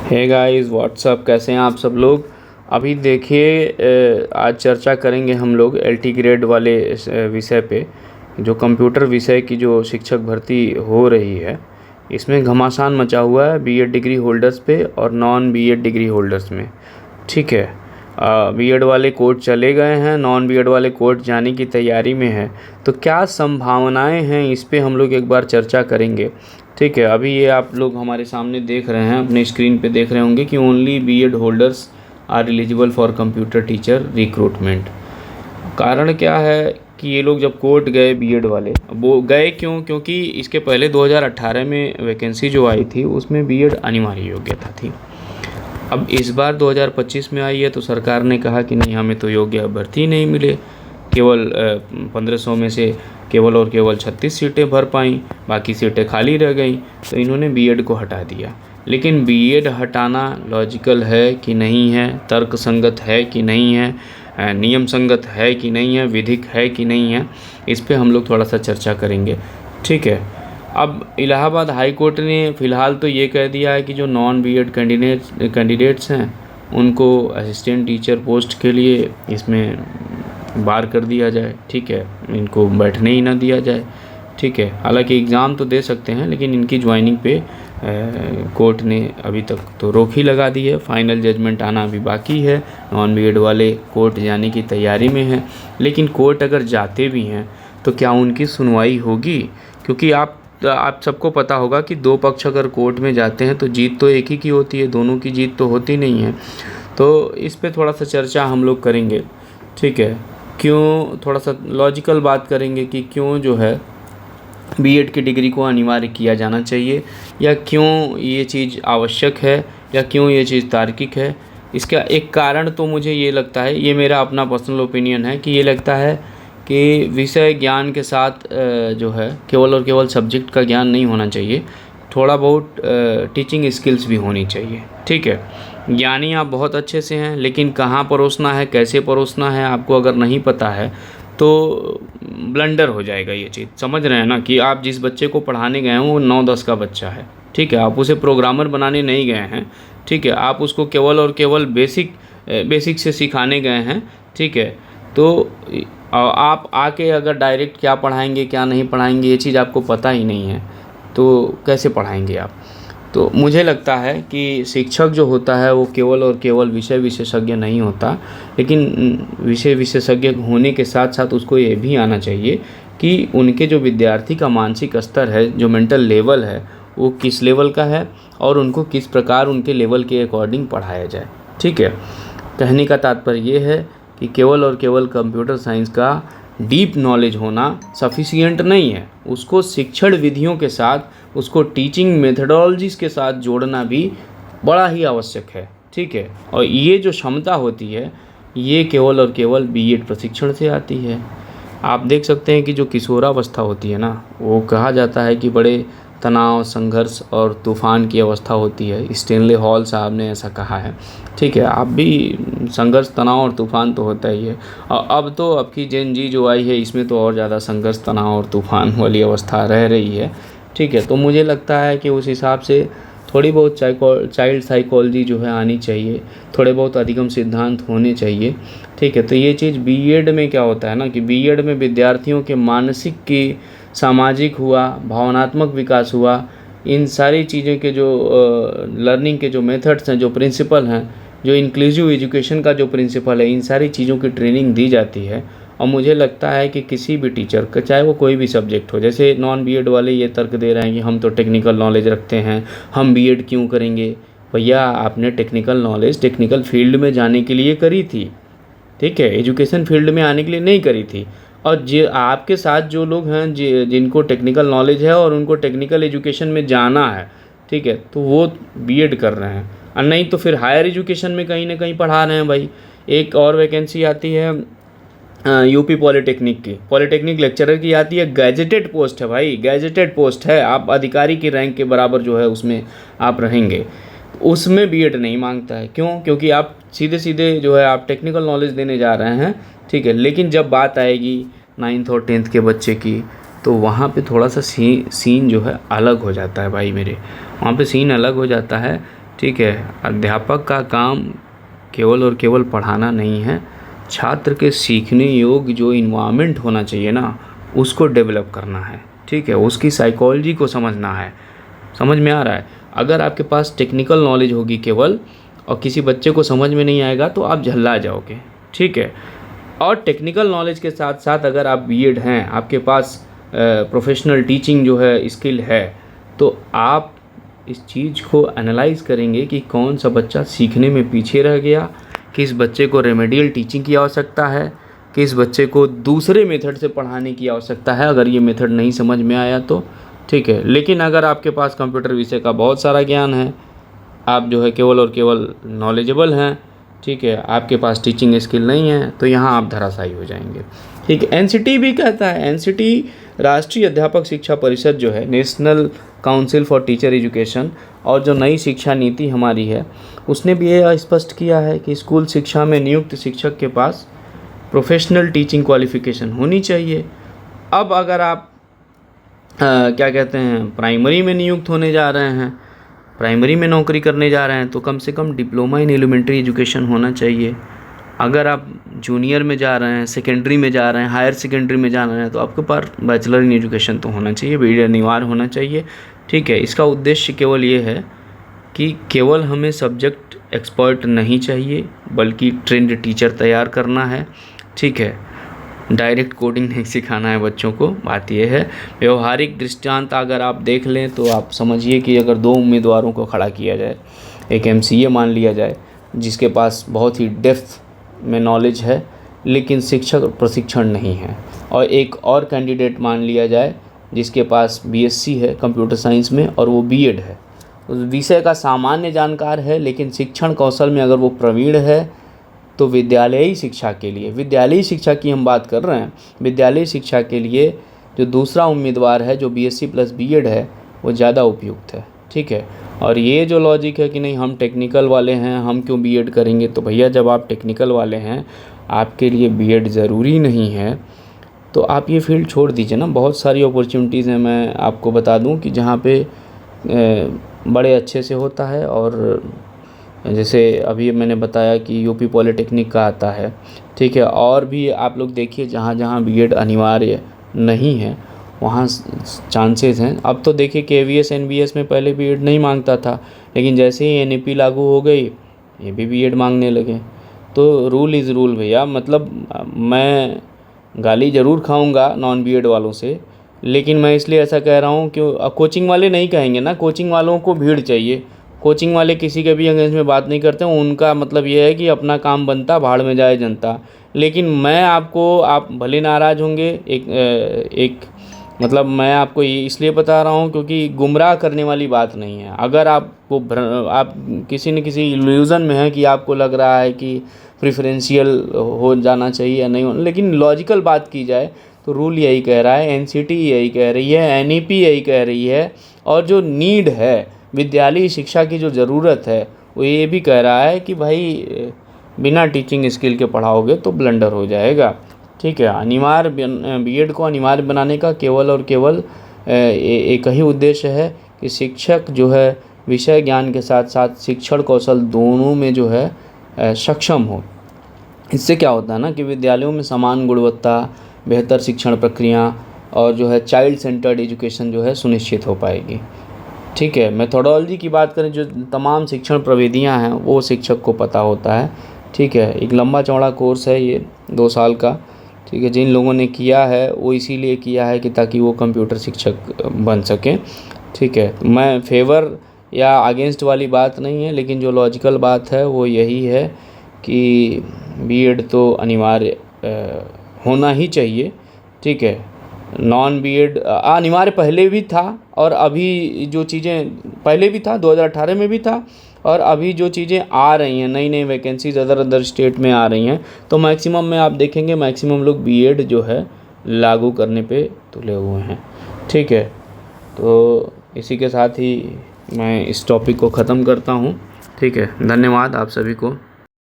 Hey guys what's up, कैसे हैं आप सब लोग। अभी देखिए आज चर्चा करेंगे हम लोग एलटी ग्रेड वाले विषय पे। जो कंप्यूटर विषय की जो शिक्षक भर्ती हो रही है, इसमें घमासान मचा हुआ है बीएड डिग्री होल्डर्स पे और नॉन बीएड डिग्री होल्डर्स में। ठीक है, बीएड वाले कोर्ट चले गए हैं, नॉन बीएड वाले कोर्ट जाने की तैयारी में है। तो क्या संभावनाएं हैं, इस पे हम लोग एक बार चर्चा करेंगे। ठीक है, अभी ये आप लोग हमारे सामने देख रहे हैं, अपने स्क्रीन पे देख रहे होंगे कि only BEd holders are eligible for computer teacher recruitment. कारण क्या है कि ये लोग जब कोर्ट गए बीएड वाले, वो गए क्यों? क्योंकि इसके पहले 2018 में वैकेंसी जो आई थी उसमें बीएड अनिवार्य योग्यता थी। अब इस बार 2025 में आई है तो सरकार ने कहा कि नहीं, हमें तो योग्य अभ्यर्थी नहीं मिले। केवल 1500 में से केवल और केवल 36 सीटें भर पाई, बाकी सीटें खाली रह गई। तो इन्होंने बीएड को हटा दिया। लेकिन बीएड हटाना लॉजिकल है कि नहीं है, तर्क संगत है कि नहीं है, नियम संगत है कि नहीं है, विधिक है कि नहीं है, इस पे हम लोग थोड़ा सा चर्चा करेंगे। ठीक है, अब इलाहाबाद हाई कोर्ट ने फ़िलहाल तो ये कह दिया है कि जो नॉन बीएड कैंडिडेट्स हैं उनको असिस्टेंट टीचर पोस्ट के लिए इसमें बार कर दिया जाए। ठीक है, इनको बैठने ही ना दिया जाए। ठीक है, हालांकि एग्ज़ाम तो दे सकते हैं, लेकिन इनकी ज्वाइनिंग पे कोर्ट ने अभी तक तो रोक ही लगा दी है। फाइनल जजमेंट आना अभी बाकी है। नॉन बीएड वाले कोर्ट जाने की तैयारी में हैं, लेकिन कोर्ट अगर जाते भी हैं तो क्या उनकी सुनवाई होगी? क्योंकि आप सबको पता होगा कि दो पक्ष अगर कोर्ट में जाते हैं तो जीत तो एक ही की होती है, दोनों की जीत तो होती नहीं है। तो इस पे थोड़ा सा चर्चा हम लोग करेंगे। ठीक है, क्यों, थोड़ा सा लॉजिकल बात करेंगे कि क्यों जो है बीएड की डिग्री को अनिवार्य किया जाना चाहिए, या क्यों ये चीज़ आवश्यक है, या क्यों ये चीज़ तार्किक है। इसका एक कारण तो मुझे ये लगता है, ये मेरा अपना पर्सनल ओपिनियन है, कि ये लगता है कि विषय ज्ञान के साथ जो है केवल और केवल सब्जेक्ट का ज्ञान नहीं होना चाहिए, थोड़ा बहुत टीचिंग स्किल्स भी होनी चाहिए। ठीक है, ज्ञानी आप बहुत अच्छे से हैं, लेकिन कहाँ परोसना है, कैसे परोसना है, आपको अगर नहीं पता है तो ब्लंडर हो जाएगा ये चीज़। समझ रहे हैं ना कि आप जिस बच्चे को पढ़ाने गए हैं वो 9-10 का बच्चा है। ठीक है, आप उसे प्रोग्रामर बनाने नहीं गए हैं। ठीक है, आप उसको केवल और केवल बेसिक से सिखाने गए हैं। ठीक है, तो आप आके अगर डायरेक्ट क्या पढ़ाएंगे क्या नहीं पढ़ाएंगे ये चीज़ आपको पता ही नहीं है, तो कैसे पढ़ाएंगे आप? तो मुझे लगता है कि शिक्षक जो होता है वो केवल और केवल विषय विशेषज्ञ नहीं होता, लेकिन विषय विशेषज्ञ होने के साथ साथ उसको ये भी आना चाहिए कि उनके जो विद्यार्थी का मानसिक स्तर है, जो मेंटल लेवल है, वो किस लेवल का है और उनको किस प्रकार उनके लेवल के अकॉर्डिंग पढ़ाया जाए। ठीक है, कहने का तात्पर्य ये है कि केवल और केवल कंप्यूटर साइंस का डीप नॉलेज होना सफिशिएंट नहीं है, उसको शिक्षण विधियों के साथ, उसको टीचिंग मेथडोलॉजीज़ के साथ जोड़ना भी बड़ा ही आवश्यक है। ठीक है, और ये जो क्षमता होती है ये केवल और केवल बीएड प्रशिक्षण से आती है। आप देख सकते हैं कि जो किशोरावस्था होती है ना, वो कहा जाता है कि बड़े तनाव, संघर्ष और तूफ़ान की अवस्था होती है। स्टेनले हॉल साहब ने ऐसा कहा है। ठीक है, आप भी संघर्ष, तनाव और तूफ़ान तो होता ही है। और अब तो अब की जेन जी जो आई है इसमें तो और ज़्यादा संघर्ष, तनाव और तूफ़ान वाली अवस्था रह रही है। ठीक है, तो मुझे लगता है कि उस हिसाब से थोड़ी बहुत चाइल्ड साइकोलॉजी जो है आनी चाहिए, थोड़े बहुत अधिगम सिद्धांत होने चाहिए। ठीक है, तो ये चीज़ बीएड में क्या होता है ना कि बीएड में विद्यार्थियों के मानसिक की, सामाजिक हुआ, भावनात्मक विकास हुआ, इन सारी चीज़ों के जो लर्निंग के जो मेथड्स हैं, जो प्रिंसिपल हैं, जो इंक्लूसिव एजुकेशन का जो प्रिंसिपल है, इन सारी चीज़ों की ट्रेनिंग दी जाती है। और मुझे लगता है कि किसी भी टीचर का, चाहे वो कोई भी सब्जेक्ट हो, जैसे नॉन बीएड वाले ये तर्क दे रहे हैं कि हम तो टेक्निकल नॉलेज रखते हैं, हम बीएड क्यों करेंगे। भैया, आपने टेक्निकल नॉलेज टेक्निकल फील्ड में जाने के लिए करी थी। ठीक है, एजुकेशन फील्ड में आने के लिए नहीं करी थी। और जो आपके साथ जो लोग हैं जिनको टेक्निकल नॉलेज है और उनको टेक्निकल एजुकेशन में जाना है, ठीक है, तो वो बीएड कर रहे हैं, और नहीं तो फिर हायर एजुकेशन में कहीं ना कहीं पढ़ा रहे हैं। भाई, एक और वैकेंसी आती है यूपी पॉलिटेक्निक की, पॉलिटेक्निक लेक्चरर की आती है, गैजेटेड पोस्ट है भाई, गैजेटेड पोस्ट है। आप अधिकारी की रैंक के बराबर जो है उसमें आप रहेंगे, उसमें बीएड नहीं मांगता है। क्यों? क्योंकि आप सीधे सीधे जो है आप टेक्निकल नॉलेज देने जा रहे हैं। ठीक है, लेकिन जब बात आएगी 9th और 10th के बच्चे की, तो वहाँ पे थोड़ा सा सीन जो है अलग हो जाता है भाई मेरे। वहाँ पे सीन अलग हो जाता है ठीक है। अध्यापक का काम केवल और केवल पढ़ाना नहीं है, छात्र के सीखने योग्य जो इन्वायरमेंट होना चाहिए ना, उसको डेवलप करना है। ठीक है, उसकी साइकोलॉजी को समझना है। समझ में आ रहा है? अगर आपके पास टेक्निकल नॉलेज होगी केवल और किसी बच्चे को समझ में नहीं आएगा तो आप झल्ला जाओगे। ठीक है। और टेक्निकल नॉलेज के साथ साथ अगर आप बीएड हैं, आपके पास प्रोफेशनल टीचिंग जो है स्किल है, तो आप इस चीज़ को एनालाइज करेंगे कि कौन सा बच्चा सीखने में पीछे रह गया, किस बच्चे को रेमेडियल टीचिंग की आवश्यकता है, किस बच्चे को दूसरे मेथड से पढ़ाने की आवश्यकता है अगर ये मेथड नहीं समझ में आया तो। ठीक है। लेकिन अगर आपके पास कंप्यूटर विषय का बहुत सारा ज्ञान है, आप जो है केवल और केवल नॉलेजेबल हैं, ठीक है, आपके पास टीचिंग स्किल नहीं है, तो यहाँ आप धराशायी हो जाएंगे। ठीक है। एनसीटी भी कहता है, एनसीटी राष्ट्रीय अध्यापक शिक्षा परिषद जो है, national council for teacher education, और जो नई शिक्षा नीति हमारी है, उसने भी ये स्पष्ट किया है कि स्कूल शिक्षा में नियुक्त शिक्षक के पास प्रोफेशनल टीचिंग क्वालिफिकेशन होनी चाहिए। अब अगर आप क्या कहते हैं, प्राइमरी में नियुक्त होने जा रहे हैं, प्राइमरी में नौकरी करने जा रहे हैं, तो कम से कम डिप्लोमा इन एलिमेंट्री एजुकेशन होना चाहिए। अगर आप जूनियर में जा रहे हैं, सेकेंडरी में जा रहे हैं, हायर सेकेंडरी में जा रहे हैं, तो आपके पास बैचलर इन एजुकेशन तो होना चाहिए, बीएड अनिवार्य होना चाहिए। ठीक है। इसका उद्देश्य केवल ये है कि केवल हमें सब्जेक्ट एक्सपर्ट नहीं चाहिए, बल्कि ट्रेंड टीचर तैयार करना है। ठीक है। डायरेक्ट कोडिंग नहीं सिखाना है बच्चों को। बात यह है, व्यवहारिक दृष्टांत अगर आप देख लें तो आप समझिए कि अगर दो उम्मीदवारों को खड़ा किया जाए, एक एमसीए मान लिया जाए जिसके पास बहुत ही डेप्थ में नॉलेज है लेकिन शिक्षक प्रशिक्षण नहीं है, और एक और कैंडिडेट मान लिया जाए जिसके पास बीएससी है कंप्यूटर साइंस में और वो बीएड है, उस विषय का सामान्य जानकार है लेकिन शिक्षण कौशल में अगर वो प्रवीण है, तो विद्यालयी शिक्षा के लिए, विद्यालयी शिक्षा की हम बात कर रहे हैं, विद्यालयी शिक्षा के लिए जो दूसरा उम्मीदवार है जो बीएससी प्लस बीएड है, वो ज़्यादा उपयुक्त है। ठीक है। और ये जो लॉजिक है कि नहीं हम टेक्निकल वाले हैं, हम क्यों बीएड करेंगे, तो भैया जब आप टेक्निकल वाले हैं, आपके लिए बीएड ज़रूरी नहीं है, तो आप ये फील्ड छोड़ दीजिए ना। बहुत सारी अपॉर्चुनिटीज़ हैं, मैं आपको बता दूं कि जहाँ पे बड़े अच्छे से होता है। और जैसे अभी मैंने बताया कि यूपी पॉलिटेक्निक का आता है। ठीक है। और भी आप लोग देखिए जहाँ जहाँ बीएड अनिवार्य नहीं है वहाँ चांसेस हैं। अब तो देखिए केवीएस एनबीएस में पहले बीएड नहीं मांगता था, लेकिन जैसे ही एनईपी लागू हो गई ये भी बीएड मांगने लगे। तो रूल इज़ रूल भैया। मतलब मैं गाली ज़रूर खाऊंगा नॉन बीएड वालों से, लेकिन मैं इसलिए ऐसा कह रहा हूँ कि कोचिंग वाले नहीं कहेंगे ना, कोचिंग वालों को भीड़ चाहिए। कोचिंग वाले किसी के भी अगेंस्ट में बात नहीं करते, उनका मतलब ये है कि अपना काम बनता, भाड़ में जाए जनता। लेकिन मैं आपको, आप भले नाराज़ होंगे, एक मतलब मैं आपको ये इसलिए बता रहा हूँ क्योंकि गुमराह करने वाली बात नहीं है। अगर आपको आप किसी न किसी इल्यूज़न में है कि आपको लग रहा है कि प्रेफरेंशियल हो जाना चाहिए या नहीं हो, लेकिन लॉजिकल बात की जाए तो रूल यही कह रहा है, एनसीटी यही कह रही है, एनईपी यही कह रही है, और जो नीड है, विद्यालयी शिक्षा की जो ज़रूरत है, वो ये भी कह रहा है कि भाई बिना टीचिंग स्किल के पढ़ाओगे तो ब्लंडर हो जाएगा। ठीक है। अनिवार्य बीएड को अनिवार्य बनाने का केवल और केवल एक ही उद्देश्य है कि शिक्षक जो है विषय ज्ञान के साथ साथ शिक्षण कौशल दोनों में जो है सक्षम हो। इससे क्या होता है ना कि विद्यालयों में समान गुणवत्ता, बेहतर शिक्षण प्रक्रिया और जो है चाइल्ड सेंटर्ड एजुकेशन जो है सुनिश्चित हो पाएगी। ठीक है। मेथोडोलॉजी की बात करें, जो तमाम शिक्षण प्रविधियां हैं वो शिक्षक को पता होता है। ठीक है। एक लंबा चौड़ा कोर्स है ये, 2 साल का। ठीक है। जिन लोगों ने किया है वो इसीलिए किया है कि ताकि वो कंप्यूटर शिक्षक बन सकें। ठीक है। मैं फेवर या अगेंस्ट वाली बात नहीं है, लेकिन जो लॉजिकल बात है वो यही है कि बीएड तो अनिवार्य होना ही चाहिए। ठीक है। नॉन बीएड अनिवार्य पहले भी था, और अभी जो चीज़ें पहले भी था 2018 में भी था, और अभी जो चीज़ें आ रही हैं, नई नई वैकेंसीज अदर स्टेट में आ रही हैं, तो मैक्सिमम में आप देखेंगे मैक्सिमम लोग बीएड जो है लागू करने पे तुले हुए हैं। ठीक है। तो इसी के साथ ही मैं इस टॉपिक को ख़त्म करता हूँ। ठीक है। धन्यवाद आप सभी को।